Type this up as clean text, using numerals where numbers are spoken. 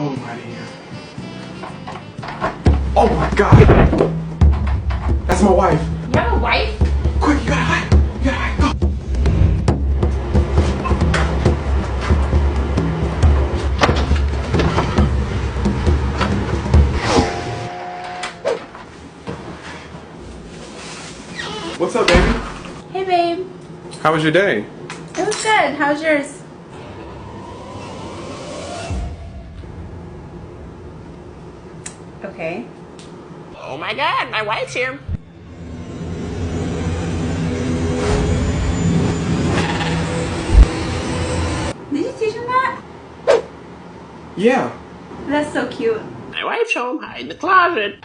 told him right here. Oh my God! That's my wife. You have a wife? Quick, you gotta hide. You gotta hide. Go. What's up, baby? Hey, babe. How was your day? It was good. How's yours? Okay. Oh my God, my wife's here. Did you teach him that? Yeah. That's so cute. My wife's home, hide in the closet.